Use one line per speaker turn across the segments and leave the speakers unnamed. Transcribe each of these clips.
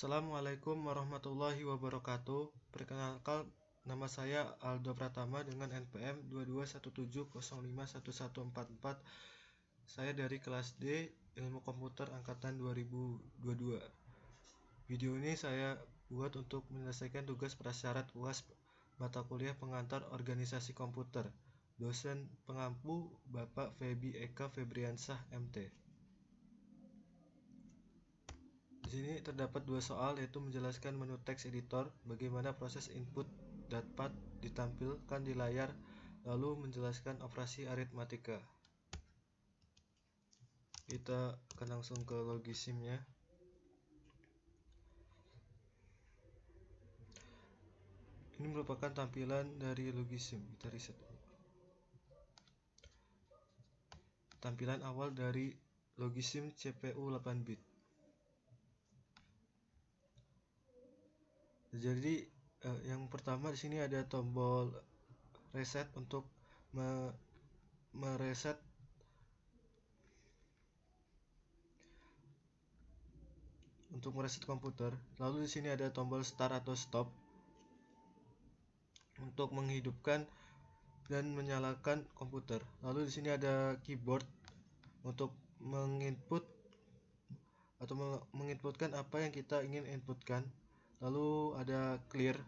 Assalamualaikum warahmatullahi wabarakatuh. Perkenalkan, nama saya Aldo Pratama dengan NPM 2217051144. Saya dari kelas D Ilmu Komputer angkatan 2022. Video ini saya buat untuk menyelesaikan tugas prasyarat UAS mata kuliah pengantar organisasi komputer. Dosen pengampu Bapak Febi Eka Febriansah MT. Di sini terdapat dua soal, yaitu menjelaskan menu text editor, bagaimana proses input dapat ditampilkan di layar, lalu menjelaskan operasi aritmatika. Kita akan langsung ke logisimnya. Ini merupakan tampilan dari logisim. Kita reset. Tampilan awal dari logisim CPU 8 bit. Jadi yang pertama di sini ada tombol reset untuk mereset komputer. Lalu di sini ada tombol start atau stop untuk menghidupkan dan menyalakan komputer. Lalu di sini ada keyboard untuk menginput atau menginputkan apa yang kita ingin inputkan. Lalu ada clear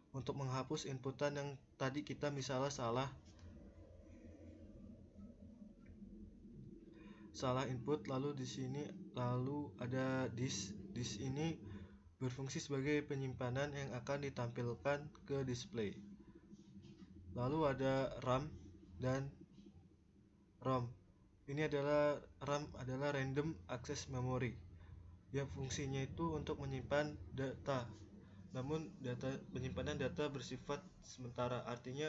untuk menghapus inputan yang tadi kita misalnya salah input. Lalu di sini ada disk. Disk ini berfungsi sebagai penyimpanan yang akan ditampilkan ke display. Lalu ada RAM dan ROM. Ini adalah RAM adalah Random Access Memory. Ya, fungsinya itu untuk menyimpan data. Namun penyimpanan data bersifat sementara. Artinya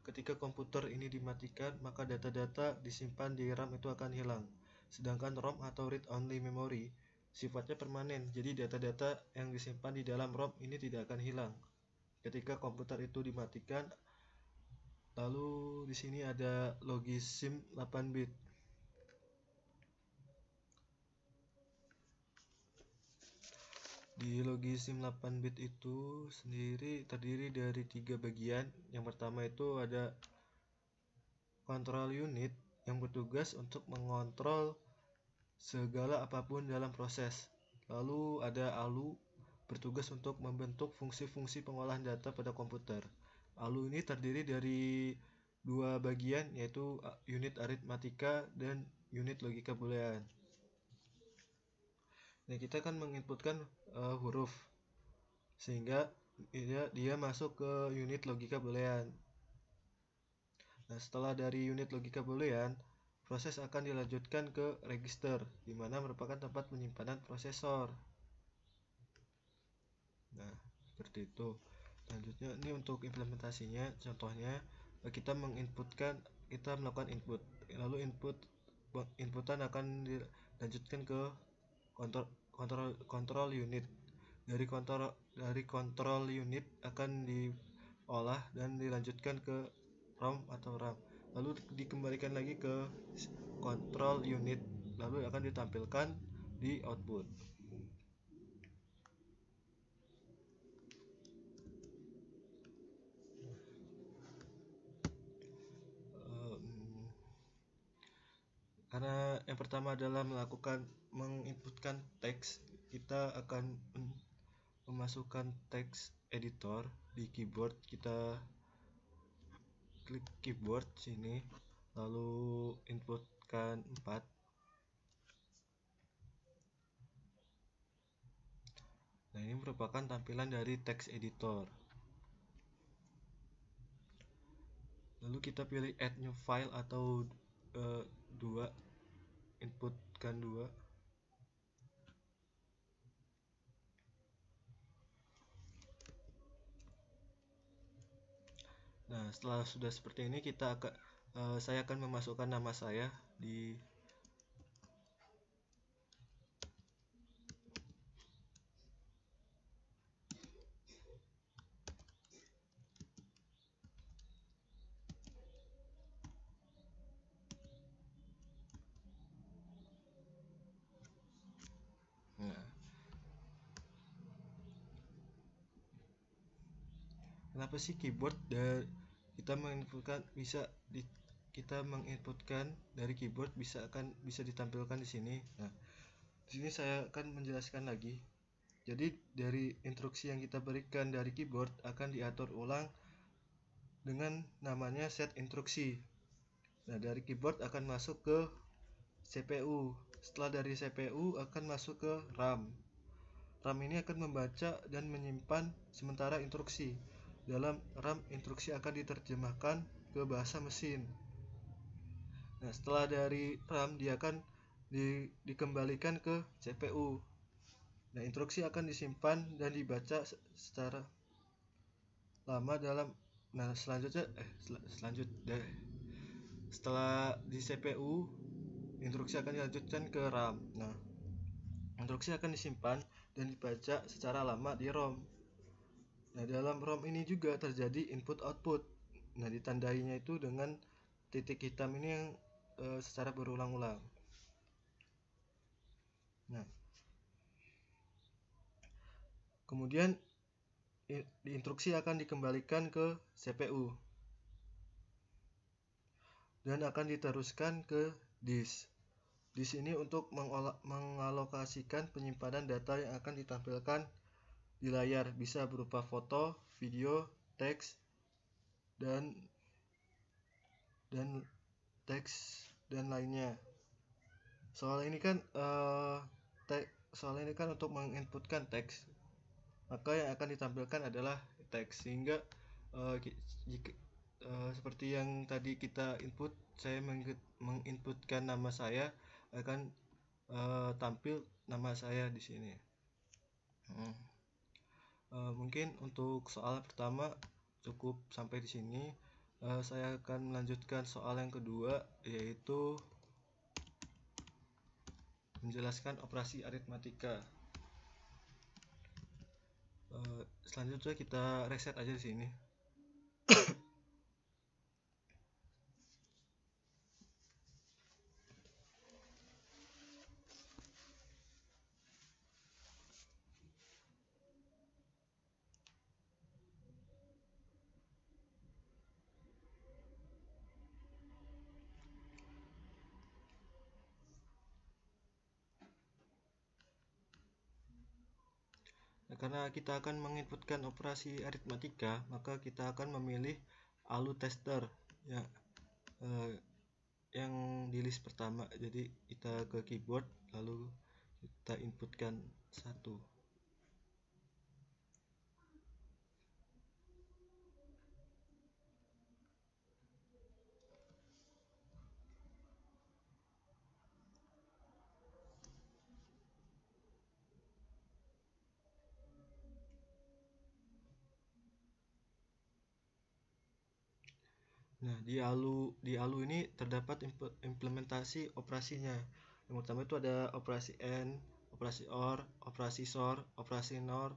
ketika komputer ini dimatikan, maka data-data disimpan di RAM itu akan hilang. Sedangkan ROM atau read only memory sifatnya permanen. Jadi data-data yang disimpan di dalam ROM ini tidak akan hilang ketika komputer itu dimatikan. Lalu di sini ada logisim 8 bit. Di logisim 8 bit itu sendiri terdiri dari 3 bagian. Yang pertama itu ada control unit yang bertugas untuk mengontrol segala apapun dalam proses. Lalu ada ALU bertugas untuk membentuk fungsi-fungsi pengolahan data pada komputer. ALU ini terdiri dari 2 bagian, yaitu unit aritmatika dan unit logika boolean. Nah, kita akan menginputkan huruf sehingga dia masuk ke unit logika boolean. Nah, setelah dari unit logika boolean, proses akan dilanjutkan ke register, di mana merupakan tempat penyimpanan prosesor. Nah, seperti itu. Selanjutnya ini untuk implementasinya, contohnya kita melakukan input, lalu inputan akan dilanjutkan ke kontrol unit. Dari kontrol unit akan diolah dan dilanjutkan ke ROM atau RAM, lalu dikembalikan lagi ke kontrol unit, lalu akan ditampilkan di output. Karena yang pertama adalah menginputkan teks, kita akan memasukkan teks editor di keyboard. Kita klik keyboard sini, lalu inputkan 4. Nah, ini merupakan tampilan dari teks editor. Lalu kita pilih add new file atau 2, inputkan 2. Nah, setelah sudah seperti ini, saya akan memasukkan nama saya di kenapa sih keyboard kita menginputkan dari keyboard bisa ditampilkan di sini. Nah, di sini saya akan menjelaskan lagi. Jadi dari instruksi yang kita berikan dari keyboard akan diatur ulang dengan namanya set instruksi. Nah, dari keyboard akan masuk ke CPU. Setelah dari CPU akan masuk ke RAM. RAM ini akan membaca dan menyimpan sementara instruksi. Dalam RAM, instruksi akan diterjemahkan ke bahasa mesin. Nah, setelah dari RAM, dia akan dikembalikan ke CPU. Nah, instruksi akan disimpan dan dibaca secara lama dalam. Nah, setelah di CPU, instruksi akan dilanjutkan ke RAM. Nah, instruksi akan disimpan dan dibaca secara lama di ROM. Nah, dalam ROM ini juga terjadi input output. Nah, ditandainya itu dengan titik hitam ini yang secara berulang-ulang. Nah, kemudian instruksi akan dikembalikan ke CPU dan akan diteruskan ke disk. Disk ini untuk mengalokasikan penyimpanan data yang akan ditampilkan di layar, bisa berupa foto, video, teks, dan lainnya. Soal ini kan untuk menginputkan teks, maka yang akan ditampilkan adalah teks, sehingga seperti yang tadi kita input, saya menginputkan nama saya, akan tampil nama saya di sini. Mungkin untuk soal pertama cukup sampai di sini. Saya akan melanjutkan soal yang kedua, yaitu menjelaskan operasi aritmatika. Selanjutnya kita reset aja di sini. Nah, karena kita akan menginputkan operasi aritmatika, maka kita akan memilih ALU tester yang di list pertama. Jadi kita ke keyboard, lalu kita inputkan 1. Nah, di ALU ini terdapat implementasi operasinya. Yang pertama itu ada operasi AND, operasi OR, operasi SOR, operasi NOR,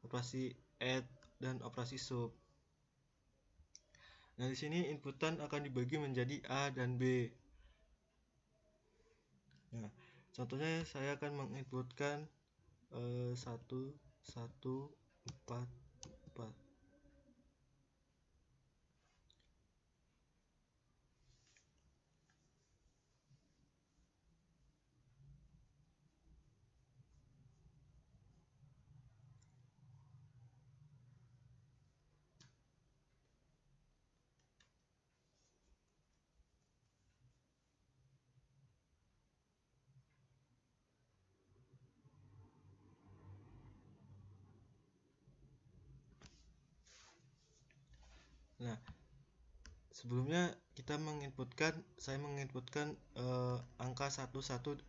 operasi ADD, dan operasi SUB. Nah, di sini inputan akan dibagi menjadi A dan B. Nah, contohnya saya akan menginputkan 1, 1, 4, 4. Nah, sebelumnya saya menginputkan angka 1144.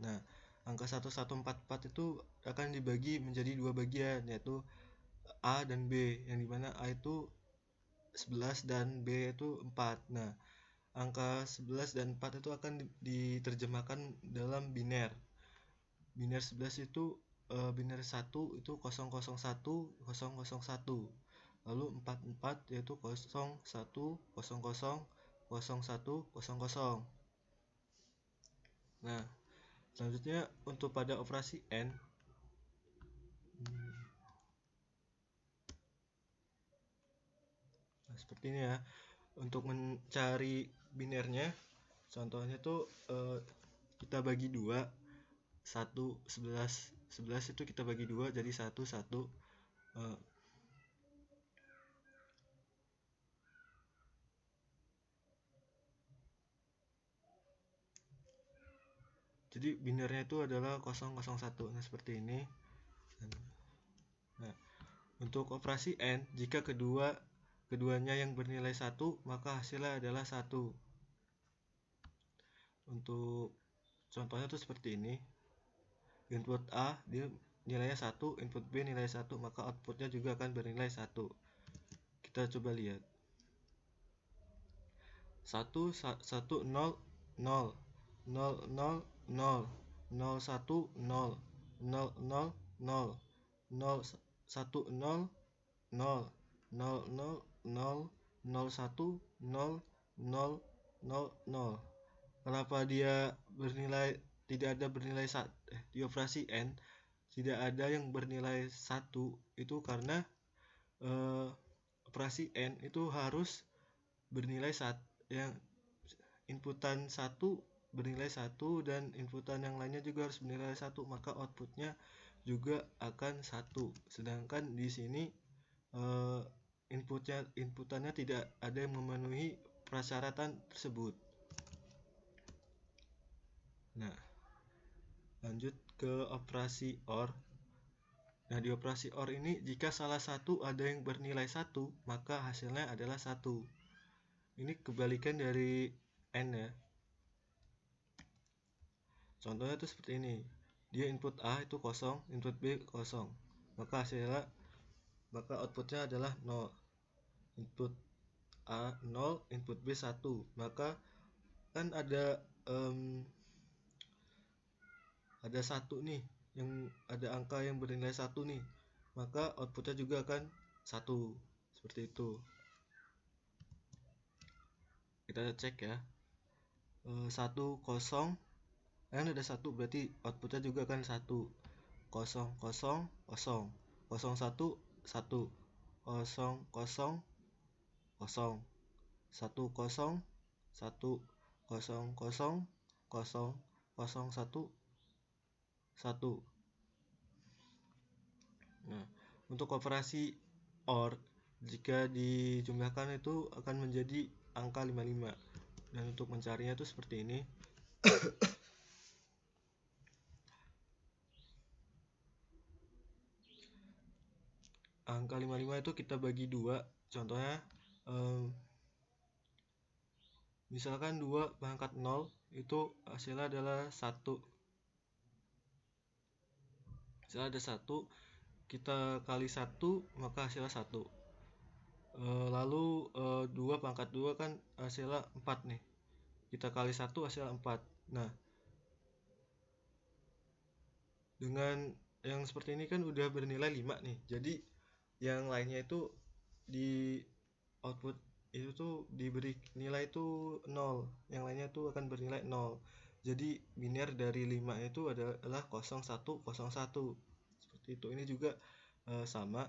Nah, angka 1144 itu akan dibagi menjadi 2 bagian, yaitu A dan B, yang dimana A itu 11 dan B itu 4. Nah, angka 11 dan 4 itu akan diterjemahkan dalam biner. Biner 11 itu biner 1 itu 001 001. Lalu 44 yaitu 01 00 01 00. Nah, selanjutnya untuk pada operasi AND, seperti ini ya. Untuk mencari binernya, contohnya tuh kita bagi 2, 1, 11. 11 itu kita bagi 2 jadi 1, 1. Jadi binernya itu adalah 001. Nah, seperti ini. Nah, untuk operasi AND, jika keduanya yang bernilai 1, maka hasilnya adalah 1. Untuk contohnya tuh seperti ini. Input A dia nilainya 1, input B nilai 1, maka outputnya juga akan bernilai 1. Kita coba lihat. 1 1 0 0 0 0 0 0 1 0 0 0 0 0 1 0 0 0 0 0 0 1 0 0 0 0. Kenapa dia tidak ada bernilai di operasi AND tidak ada yang bernilai 1? Itu karena operasi AND itu harus bernilai 1, yang inputan 1 bernilai 1 dan inputan yang lainnya juga harus bernilai 1, maka outputnya juga akan 1. Sedangkan di sini inputannya tidak ada yang memenuhi persyaratan tersebut. Nah, lanjut ke operasi OR. Nah, di operasi OR ini jika salah satu ada yang bernilai 1, maka hasilnya adalah 1. Ini kebalikan dari AND ya. Contohnya itu seperti ini. Dia input A itu 0, input B 0. Maka outputnya adalah 0. Input A 0, input B 1. Maka kan ada 1 nih, yang ada angka yang bernilai 1 nih. Maka outputnya juga akan 1. Seperti itu. Kita cek ya. 1 0 kan ada 1, berarti outputnya juga akan 1. 0 0 0 0 1 1 0 0 0 1 0 1 0 0 0 0 1 1. Nah, untuk operasi OR jika dijumlahkan itu akan menjadi angka 55. Dan untuk mencarinya itu seperti ini. Angka 55 itu kita bagi 2. Contohnya misalkan 2 pangkat 0 itu hasilnya adalah 1. Hasilnya ada 1, kita kali 1 maka hasilnya 1. Lalu 2 pangkat 2 kan hasilnya 4 nih. Kita kali 1 hasilnya 4. Nah, dengan yang seperti ini kan udah bernilai 5 nih. Jadi yang lainnya itu di output itu tuh diberi nilai itu 0. Yang lainnya tuh akan bernilai 0. Jadi biner dari 5 itu adalah 0101. Seperti itu. Ini juga sama.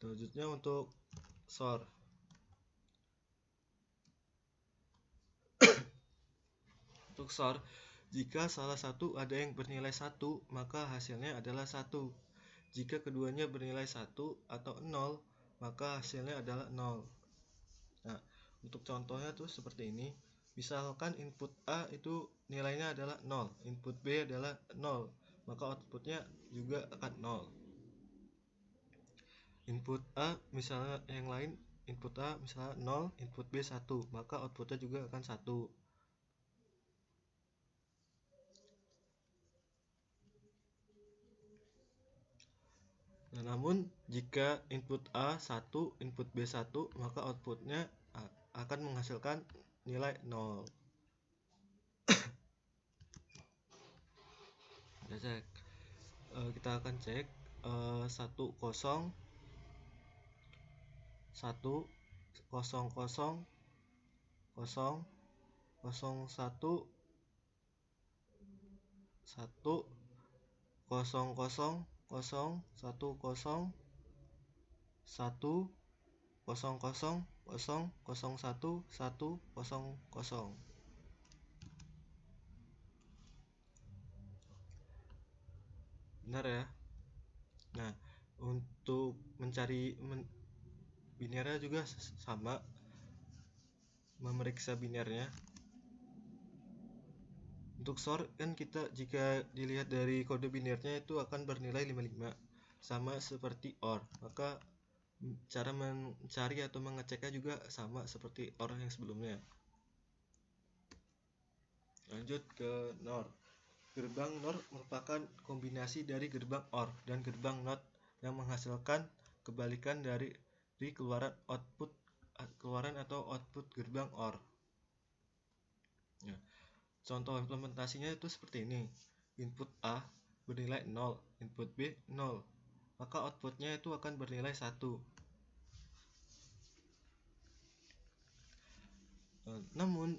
Selanjutnya untuk SOR. Untuk SOR, jika salah satu ada yang bernilai 1, maka hasilnya adalah 1. Jika keduanya bernilai 1 atau 0, maka hasilnya adalah 0. Nah, untuk contohnya tuh seperti ini. Misalkan input A itu nilainya adalah 0, input B adalah 0, maka outputnya juga akan 0. Input A misalnya yang lain, input A misalnya 0, input B 1, maka outputnya juga akan 1. Nah, namun jika input A 1, input B 1, maka outputnya akan menghasilkan nilai 0. Kita akan cek 1 0 1 0 0 0 0 0 1 1 0 0 0 1 0 1 0 0 0 0 1 1 0 0. Benar ya. Nah, untuk mencari binernya juga sama, memeriksa binernya. Untuk sort kan kita jika dilihat dari kode binernya itu akan bernilai 55, sama seperti OR. Maka cara mencari atau mengeceknya juga sama seperti OR yang sebelumnya. Lanjut ke NOR. Gerbang NOR merupakan kombinasi dari gerbang OR dan gerbang NOT yang menghasilkan kebalikan dari keluaran atau output gerbang OR. Ya. Contoh implementasinya itu seperti ini. Input A bernilai 0, input B 0. Maka outputnya itu akan bernilai 1. Namun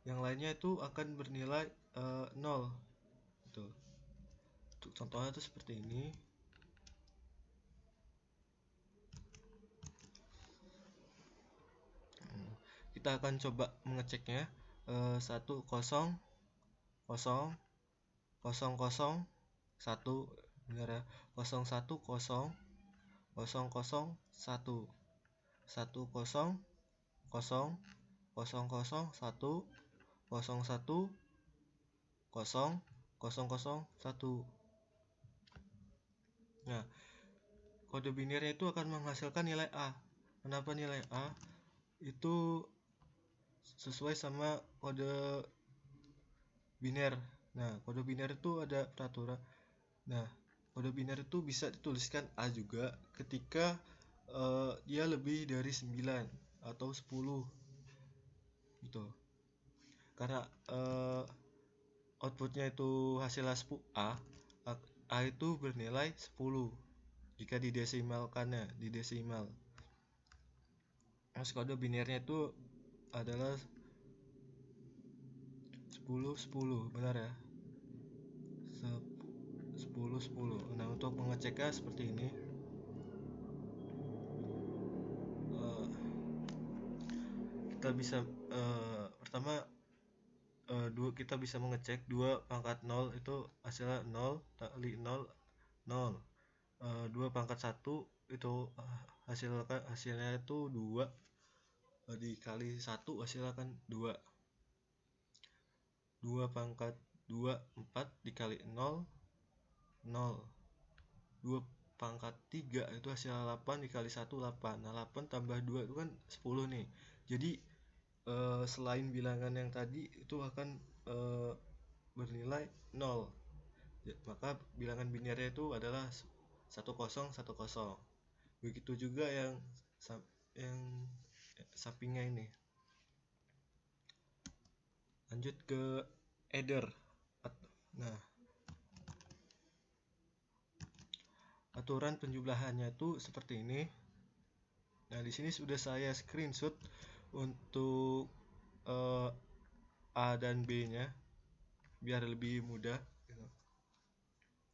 yang lainnya itu akan bernilai 0. Gitu. Contohnya itu seperti ini. Kita akan coba mengeceknya. 1 0 0 0 0 1, benar ya. 0 1 0 0 0 1 1 0 0 0 0 0 0 1 0 0 0 1. Nah, kode binarnya itu akan menghasilkan nilai A. Kenapa nilai A? Itu sesuai sama kode biner. Nah, kode biner itu ada peraturan. Nah, kode biner itu bisa dituliskan A juga ketika dia lebih dari 9 atau 10 gitu. Karena outputnya itu hasilnya A itu bernilai 10 jika didesimalkannya, di desimal. Mas kode binernya itu adalah 10 10, benar ya. 10 10. Nah, untuk mengeceknya seperti ini. Kita bisa pertama kita bisa mengecek 2 pangkat 0 itu hasilnya 0 kali 0 0. 2 pangkat 1 itu hasilnya itu 2 dikali 1 hasilnya kan 2. 2 pangkat 2 4 dikali 0 0. 2 pangkat 3 itu hasilnya 8 dikali 1 8. Nah, 8 tambah 2 itu kan 10 nih. Jadi selain bilangan yang tadi itu akan bernilai 0. Maka bilangan binernya itu adalah 10 10. Begitu juga yang sampingnya ini. Lanjut ke adder. Nah, aturan penjumlahannya itu seperti ini. Nah, di sini sudah saya screenshot untuk A dan B-nya biar lebih mudah.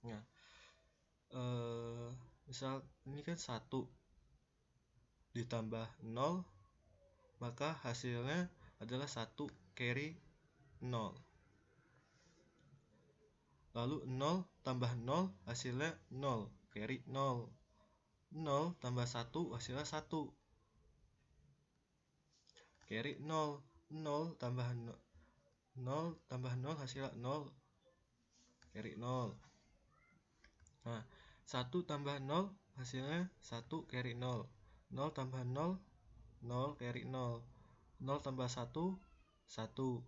Nah, misal ini kan 1 ditambah 0, maka hasilnya adalah 1 carry 0. Lalu 0 tambah 0 hasilnya 0 carry 0. 0 tambah 1 hasilnya 1 carry 0. 0 tambah 0 tambah 0 hasilnya 0 carry 0. Nah, 1 tambah 0 hasilnya 1 carry 0. 0 tambah 0 0 carry 0. 0 tambah 1 1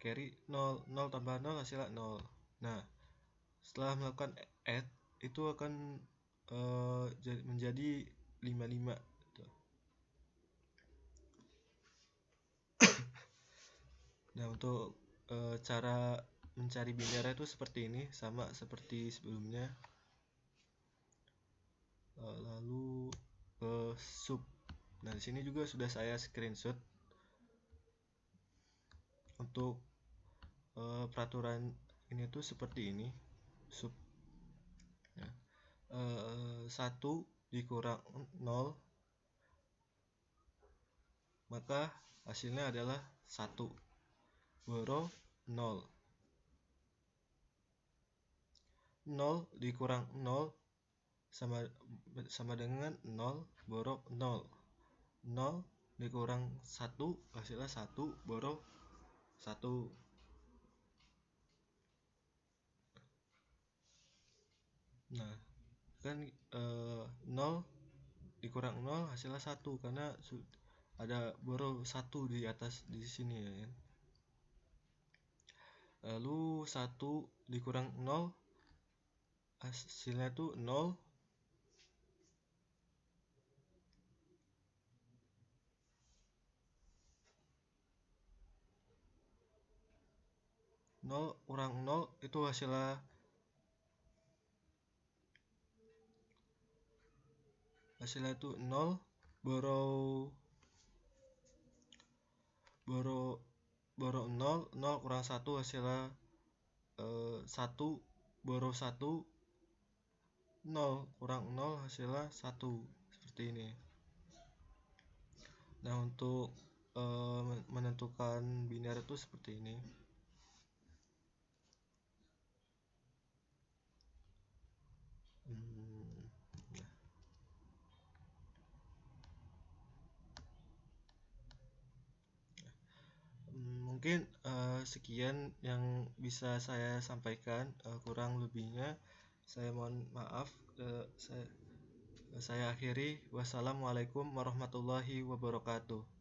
carry 0. 0 tambah 0 hasilnya 0. Nah, setelah melakukan add itu akan menjadi 55 gitu. Nah, untuk cara mencari binernya itu seperti ini, sama seperti sebelumnya. Lalu sub. Nah, di sini juga sudah saya screenshot untuk peraturan ini tuh seperti ini, sub. Nah, 1 dikurang 0, maka hasilnya adalah 1 boro 0. 0 dikurang 0 sama dengan 0 boro 0. 0 dikurang 1 hasilnya 1 boro 1. Nah, kan 0 dikurang 0 hasilnya 1 karena ada boro 1 di atas di sini ya kan. Lalu 1 dikurang 0 hasilnya tuh 0. 0 kurang 0 itu hasilnya itu 0 boro 0 0 kurang 1 hasilnya 1 boro 1. 0 kurang 0 hasilnya 1 seperti ini. Nah, untuk menentukan biner itu seperti ini. Mungkin sekian yang bisa saya sampaikan, kurang lebihnya saya mohon maaf. Saya akhiri. Wassalamualaikum warahmatullahi wabarakatuh.